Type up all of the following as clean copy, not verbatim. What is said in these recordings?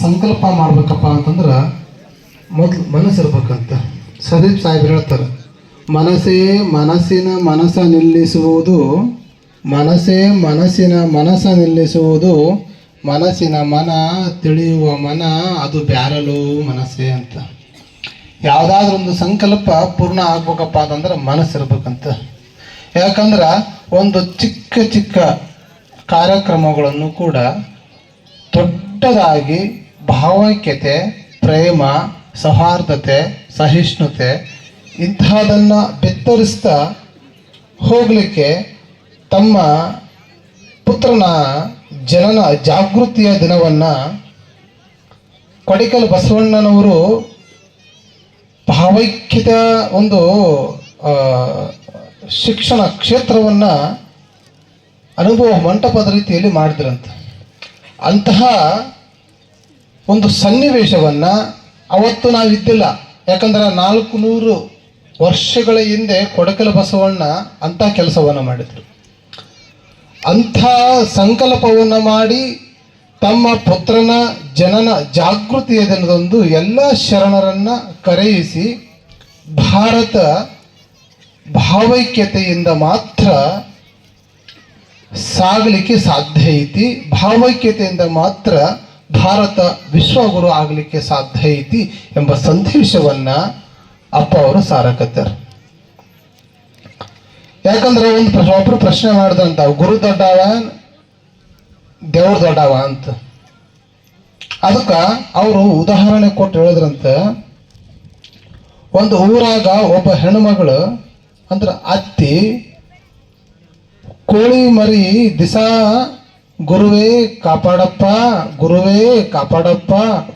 ಸಂಕಲ್ಪ ಮಾಡ್ಬೇಕಪ್ಪ ಅಂತಂದ್ರೆ ಮೊದಲು ಮನಸ್ಸಿರ್ಬೇಕಂತ. ಸದೀಪ್ ಸಾಹೇಬ್ರು ಹೇಳ್ತಾರೆ, ಮನಸ್ಸ ನಿಲ್ಲಿಸುವುದು, ನಿಲ್ಲಿಸುವುದು ಮನಸ್ಸಿನ ಮನ ತಿಳಿಯುವ ಮನ, ಅದು ಬ್ಯಾರಲು ಮನಸ್ಸೇ ಅಂತ. ಯಾವುದಾದ್ರೂ ಒಂದು ಸಂಕಲ್ಪ ಪೂರ್ಣ ಆಗ್ಬೇಕಪ್ಪ ಅಂತಂದ್ರೆ ಮನಸ್ಸಿರ್ಬೇಕಂತ. ಯಾಕಂದ್ರೆ ಒಂದು ಚಿಕ್ಕ ಚಿಕ್ಕ ಕಾರ್ಯಕ್ರಮಗಳನ್ನು ಕೂಡ ದೊಡ್ಡದಾಗಿ ಭಾವೈಕ್ಯತೆ, ಪ್ರೇಮ, ಸೌಹಾರ್ದತೆ, ಸಹಿಷ್ಣುತೆ ಇಂತಹದನ್ನು ಬೆತ್ತರಿಸ್ತಾ ಹೋಗಲಿಕ್ಕೆ ತಮ್ಮ ಪುತ್ರನ ಜನನ ಜಾಗೃತಿಯ ದಿನವನ್ನು ಕೊಡಿಕಲ್ ಬಸವಣ್ಣನವರು ಭಾವೈಕ್ಯತೆಯ ಒಂದು ಶಿಕ್ಷಣ ಕ್ಷೇತ್ರವನ್ನು ಅನುಭವ ಮಂಟಪದ ರೀತಿಯಲ್ಲಿ ಮಾಡಿದ್ರಂತೆ. ಅಂತಹ ಒಂದು ಸನ್ನಿವೇಶವನ್ನು ಅವತ್ತು ನಾವಿದ್ದಿಲ್ಲ. ಯಾಕಂದ್ರೆ 400 ವರ್ಷಗಳ ಹಿಂದೆ ಕೊಡಕಲ ಬಸವಣ್ಣ ಅಂಥ ಕೆಲಸವನ್ನು ಮಾಡಿದರು. ಅಂಥ ಸಂಕಲ್ಪವನ್ನು ಮಾಡಿ ತಮ್ಮ ಪುತ್ರನ ಜನನ ಜಾಗೃತಿಯ ದಿನದಂದು ಎಲ್ಲ ಶರಣರನ್ನು ಕರೆಯಿಸಿ ಭಾರತ ಭಾವೈಕ್ಯತೆಯಿಂದ ಮಾತ್ರ ಸಾಗಲಿಕ್ಕೆ ಸಾಧ್ಯ ಐತಿ, ಭಾವೈಕ್ಯತೆಯಿಂದ ಮಾತ್ರ ಭಾರತ ವಿಶ್ವಗುರು ಆಗಲಿಕ್ಕೆ ಸಾಧ್ಯ ಐತಿ ಎಂಬ ಸಂದೇಶವನ್ನ ಅಪ್ಪ ಅವರು ಸಾರಕತ್ತಾರೆ. ಯಾಕಂದ್ರೆ ಒಬ್ಬರು ಪ್ರಶ್ನೆ ಮಾಡಿದಂತ, ಗುರು ದೊಡ್ಡವ ದೇವ್ರ ದೊಡ್ಡವ ಅಂತ. ಅದಕ್ಕೆ ಅವರು ಉದಾಹರಣೆ ಕೊಟ್ಟು ಹೇಳಿದ್ರಂತ, ಒಂದು ಊರಾಗ ಒಬ್ಬ ಹೆಣ್ಣುಮಗಳು ಅಂದ್ರೆ ಅತ್ತಿ ಕೋಳಿ ಮರಿ ದಿಸ ಗುರುವೇ ಕಾಪಾಡಪ್ಪ, ಗುರುವೇ ಕಾಪಾಡಪ್ಪ,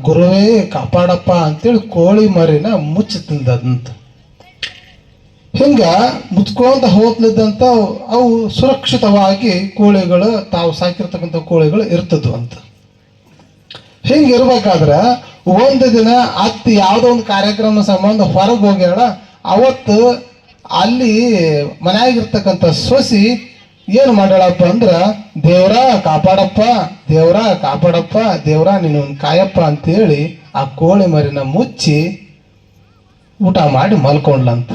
ಗುರುವೇ ಕಾಪಾಡಪ್ಪ ಅಂತೇಳಿ ಕೋಳಿ ಮರಿನ ಮುಚ್ಚಿ ತಿಂದಂತ. ಹಿಂಗ ಮುಚ್ಕೊಂತ ಹೋಗ್ಲಿದ್ದಂತ ಅವು ಸುರಕ್ಷಿತವಾಗಿ ಕೋಳಿಗಳು, ತಾವು ಸಾಕಿರ್ತಕ್ಕಂಥ ಕೋಳಿಗಳು ಇರ್ತದ್ವು ಅಂತ. ಹಿಂಗಿರ್ಬೇಕಾದ್ರೆ ಒಂದು ದಿನ ಅತ್ತಿ ಯಾವುದೋ ಒಂದು ಕಾರ್ಯಕ್ರಮ ಸಂಬಂಧ ಹೊರಗೆ ಹೋಗ್ಯಾಳ. ಅವತ್ತು ಅಲ್ಲಿ ಮನೆಯಾಗಿರ್ತಕ್ಕಂಥ ಸೊಸಿ ಏನು ಮಾಡ್ಯಾಳಪ್ಪ ಅಂದ್ರೆ, ದೇವ್ರ ಕಾಪಾಡಪ್ಪ, ದೇವ್ರ ಕಾಪಾಡಪ್ಪ, ದೇವ್ರ ನೀನು ಕಾಯಪ್ಪ ಅಂತೇಳಿ ಆ ಕೋಳಿ ಮರಿನ ಮುಚ್ಚಿ ಊಟ ಮಾಡಿ ಮಲ್ಕೊಂಡ್ಲಂತ.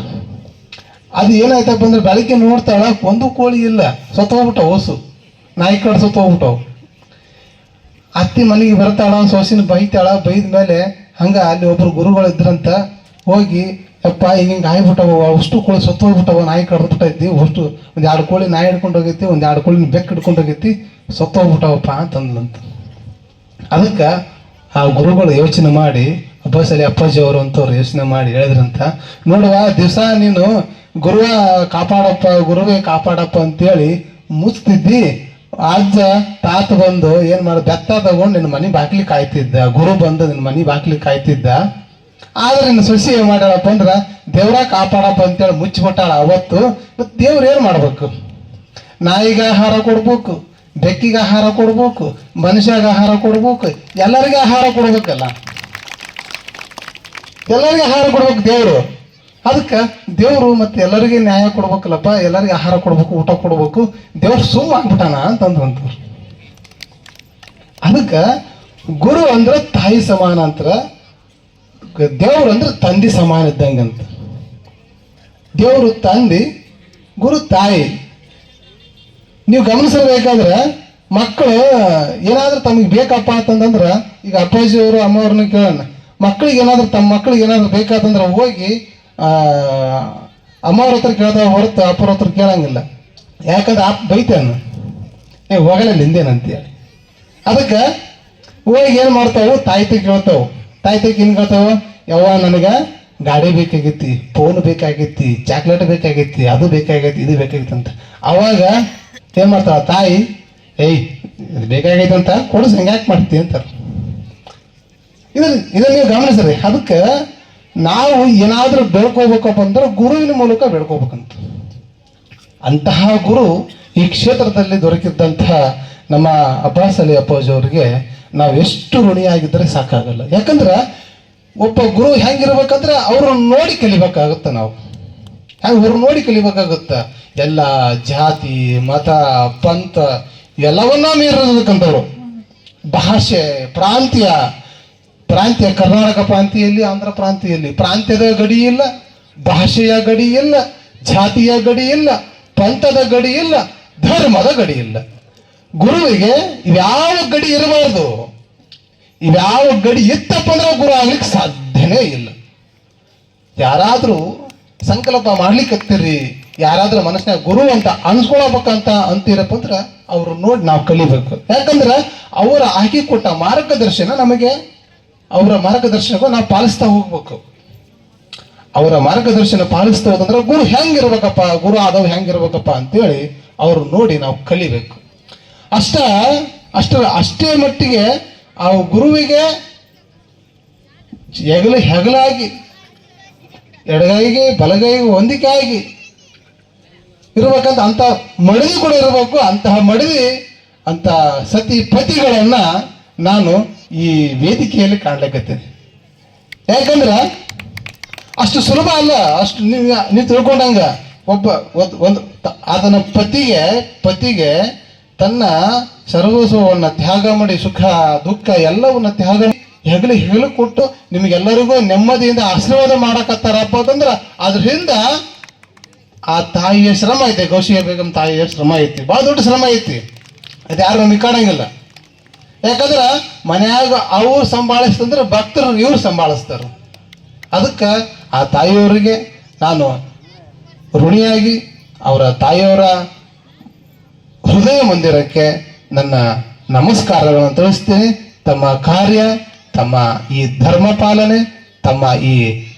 ಅದು ಏನಾಯ್ತಪ್ಪ ಅಂದ್ರೆ, ಬೆಳಗ್ಗೆ ನೋಡ್ತಾಳ ಒಂದು ಕೋಳಿ ಇಲ್ಲ, ಸತ್ತೋಗ್ಬಿಟ್ಟವು, ಹೊಸು ನಾಯಿ ಕಡೆ ಸತ್ತೋಗ್ಬಿಟ್ಟವು. ಅತ್ತಿ ಮನೆಗೆ ಬರ್ತಾಳ, ಸೊಸಿನ ಬೈತಾಳ. ಬೈದ ಮೇಲೆ ಹಂಗ ಅಲ್ಲಿ ಒಬ್ರು ಗುರುಗಳು ಇದ್ರಂತ, ಹೋಗಿ ಯಪ್ಪ ಹಿಂಗೆ ಆಗ್ಬಿಟ್ಟವ, ಅಷ್ಟು ಕೋಳಿ ಸತ್ತೋಗ್ಬಿಟ್ಟವ, ನಾಯಿ ಕಡ್ದ್ಬಿಟ್ಟೈತಿ, ಅಷ್ಟು 1-2 ಕೋಳಿ ನಾಯಿ ಹಿಡ್ಕೊಂಡು ಹೋಗೈತಿ, 1-2 ಕೋಳಿ ಬೆಕ್ಕು ಹಿಡ್ಕೊಂಡು ಹೋಗೈತಿ, ಸತ್ತೋಗ್ಬಿಟ್ಟವಪ್ಪ ಅಂತಂದ್ಲಂತ. ಅದಕ್ಕೆ ಆ ಗುರುಗಳು ಯೋಚನೆ ಮಾಡಿ, ಅಬ್ಬಸಲಿ ಅಪ್ಪಾಜಿ ಅವರು ಅಂತವ್ರು ಯೋಚನೆ ಮಾಡಿ ಹೇಳಿದ್ರಂತ, ನೋಡುವ ದಿವಸ ನೀನು ಗುರುವೇ ಕಾಪಾಡಪ್ಪ ಅಂತೇಳಿ ಮುಚ್ತಿದ್ದಿ, ಅಜ್ಜ ತಾತ ಬಂದು ಏನು ಮಾಡ ಬೆತ್ತ ತಗೊಂಡು ನಿನ್ನ ಮನೆ ಬಾಕ್ಲಿ ಕಾಯ್ತಿದ್ದ, ಗುರು ಬಂದು ನಿನ್ನ ಮನೆ ಬಾಕ್ಲಿ ಕಾಯ್ತಿದ್ದ. ಆದ್ರೆ ನಿನ್ನ ಸೊಸಿ ಏನ್ ಮಾಡ್ಯಾಳಪ್ಪ ಅಂದ್ರ ದೇವ್ರ ಕಾಪಾಡಪ್ಪ ಅಂತೇಳಿ ಮುಚ್ಚಿಬಿಟ್ಟಾಳ. ಅವತ್ತು ದೇವ್ರು ಏನ್ ಮಾಡ್ಬೇಕು? ನಾಯಿಗೆ ಆಹಾರ ಕೊಡ್ಬೇಕು, ಬೆಕ್ಕಿಗೆ ಆಹಾರ ಕೊಡ್ಬೇಕು, ಮನುಷ್ಯಾಗ ಆಹಾರ ಕೊಡ್ಬೇಕು, ಎಲ್ಲರಿಗೆ ಆಹಾರ ಕೊಡ್ಬೇಕಲ್ಲ, ಎಲ್ಲರಿಗೆ ಆಹಾರ ಕೊಡ್ಬೇಕು ದೇವ್ರು. ಅದಕ್ಕೆ ದೇವ್ರು ಮತ್ತೆ ಎಲ್ಲರಿಗೆ ನ್ಯಾಯ ಕೊಡ್ಬೇಕಲ್ಲಪ್ಪ, ಎಲ್ಲರಿಗೆ ಆಹಾರ ಕೊಡ್ಬೇಕು, ಊಟ ಕೊಡ್ಬೇಕು, ದೇವ್ರು ಸುಮ್ಮ ಆಗ್ಬಿಟ್ಟಾನ ಅಂತಂದ್ರಂತವ್ರು. ಅದಕ್ಕೆ ಗುರು ಅಂದ್ರೆ ತಾಯಿ ಸಮಾನ ಅಂತರ, ದೇವ್ರು ಅಂದ್ರೆ ತಂದೆ ಸಮಾನ ಇದ್ದಂಗಂತ. ದೇವರು ತಂದೆ, ಗುರು ತಾಯಿ. ನೀವು ಗಮನಿಸಬೇಕಾದ್ರೆ ಮಕ್ಕಳು ಏನಾದ್ರೂ ತಮಗೆ ಬೇಕಪ್ಪ ಅಂತಂದ್ರೆ, ಈಗ ಅಪ್ಪಾಜಿಯವರು ಅಮ್ಮವ್ರನ್ನ ಕೇಳೋಣ, ಮಕ್ಕಳಿಗೆ ಏನಾದ್ರು ತಮ್ಮ ಮಕ್ಕಳಿಗೆ ಏನಾದ್ರು ಬೇಕಾತಂದ್ರೆ ಹೋಗಿ ಅಮ್ಮವ್ರ ಹತ್ರ ಕೇಳ್ತಾವ ಹೊರತು ಅಪ್ಪರ ಹತ್ರ ಕೇಳಂಗಿಲ್ಲ. ಯಾಕಂದ್ರೆ ಅಪ್ಪ ಬೈತಾನ, ಹೋಗಲ್ಲ ನಿಂದೇನಂತೇಳಿ. ಅದಕ್ಕೆ ಹೋಗಿ ಏನು ಮಾಡ್ತಾವು, ತಾಯಿ ಕೇಳ್ತಾವು. ತಾಯಿ ಏನು ಕೇಳ್ತಾವ, ಯವ್ವ ನನಗೆ ಗಾಡಿ ಬೇಕಾಗೈತಿ, ಫೋನ್ ಬೇಕಾಗೈತಿ, ಚಾಕ್ಲೇಟ್ ಬೇಕಾಗೈತಿ, ಅದು ಬೇಕಾಗೈತಿ, ಇದು ಬೇಕಾಗೈತಿ ಅಂತ. ಅವಾಗ ಏನು ಮಾಡ್ತಾವ ತಾಯಿ, ಇದು ಬೇಕಾಗೈತಿ ಅಂತ ಕೊಡಿಸ್, ಹಂಗೆ ಯಾಕೆ ಮಾಡ್ತೀವಿ ಅಂತಾರೆ. ಇದನ್ನ ನೀವು ಗಮನಿಸ್ರಿ. ಅದಕ್ಕೆ ನಾವು ಏನಾದರೂ ಬೆಳ್ಕೋಬೇಕಪ್ಪ ಅಂದ್ರೆ ಗುರುವಿನ ಮೂಲಕ ಬೆಳ್ಕೋಬೇಕಂತ. ಅಂತಹ ಗುರು ಈ ಕ್ಷೇತ್ರದಲ್ಲಿ ದೊರಕಿದ್ದಂತಹ ನಮ್ಮ ಅಬ್ಬಾಸ್ ಅಲಿ ಅಪ್ಪಾಜಿ ಅವರಿಗೆ ನಾವು ಎಷ್ಟು ಋಣಿಯಾಗಿದ್ದರೆ ಸಾಕಾಗಲ್ಲ. ಯಾಕಂದ್ರೆ ಒಬ್ಬ ಗುರು ಹೆಂಗಿರ್ಬೇಕಂದ್ರೆ ಅವ್ರನ್ನ ನೋಡಿ ಕಲಿಬೇಕಾಗುತ್ತೆ. ನಾವು ಅವ್ರನ್ನ ನೋಡಿ ಕಲಿಬೇಕಾಗುತ್ತೆ. ಎಲ್ಲ ಜಾತಿ, ಮತ, ಪಂಥ ಎಲ್ಲವನ್ನ ಮೀರಿರ್ತಕ್ಕಂಥವ್ರು. ಭಾಷೆ, ಪ್ರಾಂತ್ಯ, ಕರ್ನಾಟಕ ಪ್ರಾಂತ್ಯದಲ್ಲಿ, ಆಂಧ್ರ ಪ್ರಾಂತ್ಯದಲ್ಲಿ ಪ್ರಾಂತ್ಯದ ಗಡಿ ಇಲ್ಲ, ಭಾಷೆಯ ಗಡಿ ಇಲ್ಲ, ಜಾತಿಯ ಗಡಿ ಇಲ್ಲ, ಪಂಥದ ಗಡಿ ಇಲ್ಲ, ಧರ್ಮದ ಗಡಿ ಇಲ್ಲ. ಗುರುವಿಗೆ ಇವ್ಯಾವ ಗಡಿ ಇರಬಾರ್ದು. ಇವ್ಯಾವ ಗಡಿ ಇತ್ತಪ್ಪ ಅಂದ್ರೆ ಗುರು ಆಗ್ಲಿಕ್ಕೆ ಸಾಧ್ಯನೇ ಇಲ್ಲ. ಯಾರಾದ್ರೂ ಸಂಕಲ್ಪ ಮಾಡ್ಲಿಕ್ಕತ್ತೀರಿ, ಯಾರಾದ್ರೂ ಮನಸ್ಸಿನಾಗ ಗುರು ಅಂತ ಅನ್ಸ್ಕೊಳ್ಬೇಕಂತ ಅಂತೀರಪ್ಪ ಅಂದ್ರೆ ಅವ್ರು ನೋಡಿ ನಾವು ಕಲಿಬೇಕು. ಯಾಕಂದ್ರೆ ಅವರ ಆಯ್ಕೆ ಕೊಟ್ಟ ಮಾರ್ಗದರ್ಶನ ನಮಗೆ, ಅವರ ಮಾರ್ಗದರ್ಶನಕ್ಕೂ ನಾವು ಪಾಲಿಸ್ತಾ ಹೋಗ್ಬೇಕು. ಅವರ ಮಾರ್ಗದರ್ಶನ ಪಾಲಿಸ್ತಾ ಹೋದಂದ್ರೆ ಗುರು ಹೆಂಗಿರ್ಬೇಕಪ್ಪ, ಗುರು ಆದವ್ ಹೆಂಗಿರ್ಬೇಕಪ್ಪ ಅಂತೇಳಿ ಅವ್ರು ನೋಡಿ ನಾವು ಕಲಿಬೇಕು. ಅಷ್ಟೇ ಮಟ್ಟಿಗೆ ಆ ಗುರುವಿಗೆ ಹೆಗಲಾಗಿ ಎಡಗೈಗೆ ಬಲಗೈಗೆ ಹೊಂದಿಕೆ ಆಗಿ ಇರ್ಬೇಕಂತ ಅಂತ ಮಡದಿ ಕೂಡ ಇರಬೇಕು. ಅಂತಹ ಮಡದಿ, ಅಂತ ಸತಿ ಪತಿಗಳನ್ನ ನಾನು ಈ ವೇದಿಕೆಯಲ್ಲಿ ಕಾಣ್ಲಿಕ್ಕತ್ತೇನೆ. ಯಾಕಂದ್ರೆ ಅಷ್ಟು ಸುಲಭ ಅಲ್ಲ. ಅಷ್ಟು ನೀವು ತಿಳ್ಕೊಂಡಂಗ ಒಂದು ಅದನ್ನ ಪತಿಗೆ ತನ್ನ ಸರ್ವಸ್ವವನ್ನ ತ್ಯಾಗ ಮಾಡಿ, ಸುಖ ದುಃಖ ಎಲ್ಲವನ್ನ ತ್ಯಾಗ ಹೆಗಲು ಕೊಟ್ಟು ನಿಮಗೆಲ್ಲರಿಗೂ ನೆಮ್ಮದಿಯಿಂದ ಆಶೀರ್ವಾದ ಮಾಡಕತ್ತಾರಪ್ಪ ಅಂತಂದ್ರ ಅದ್ರ ಹಿಂದ ಆ ತಾಯಿಯ ಶ್ರಮ ಐತೆ. ಗೌಸಿಯ ಬೇಗಂ ತಾಯಿಯ ಶ್ರಮ ಐತಿ, ಭಾಳ ದೊಡ್ಡ ಶ್ರಮ ಐತಿ. ಅದು ಯಾರು ನಮಗೆ ಕಾಣಂಗಿಲ್ಲ. ಯಾಕಂದ್ರೆ ಮನ್ಯಾಗ ಅವ್ರು ಸಂಭಾಳಿಸ್ತಂದ್ರೆ ಭಕ್ತರು ಇವ್ರು ಸಂಭಾಳಿಸ್ತಾರ. ಅದಕ್ಕೆ ಆ ತಾಯಿಯವರಿಗೆ ನಾನು ಋಣಿಯಾಗಿ ಅವರ ತಾಯಿಯವರ ಹೃದಯ ಮಂದಿರಕ್ಕೆ ನನ್ನ ನಮಸ್ಕಾರಗಳನ್ನು ತಿಳಿಸ್ತೀನಿ. ತಮ್ಮ ಕಾರ್ಯ, ತಮ್ಮ ಈ ಧರ್ಮ ಪಾಲನೆ, ತಮ್ಮ ಈ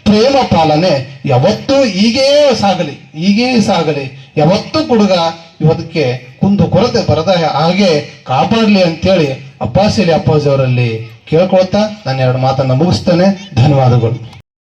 ಪ್ರೇಮ ಪಾಲನೆ ಯಾವತ್ತೂ ಹೀಗೇ ಸಾಗಲಿ. ಯಾವತ್ತೂ ಕುಡುಗ ಇವತ್ತಕ್ಕೆ ಕುಂದು ಕೊರತೆ ಬರದ ಹಾಗೆ ಕಾಪಾಡಲಿ ಅಂತೇಳಿ ಅಪ್ಪಾಸಿಲಿ ಅಪ್ಪಾಜಿ ಅವರಲ್ಲಿ ಕೇಳ್ಕೊಳ್ತಾ ನಾನು ಎರಡು ಮಾತನ್ನು ಮುಗಿಸ್ತೇನೆ. ಧನ್ಯವಾದಗಳು.